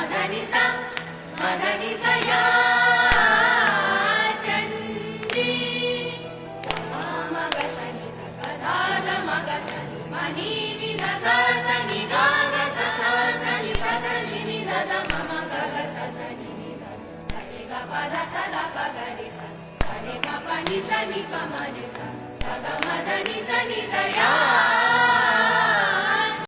మదని స మదని స యా చండి సమగ సని గదాద మగ సని మని ని ద స సని గా గ స స సని స సని ని ద ద మమ గ గ స సని ని ద సని గ ప ద స ద ప గ రి స సని గ ప ని స ని ప మ ని స స గ మ ద ని స ని ద యా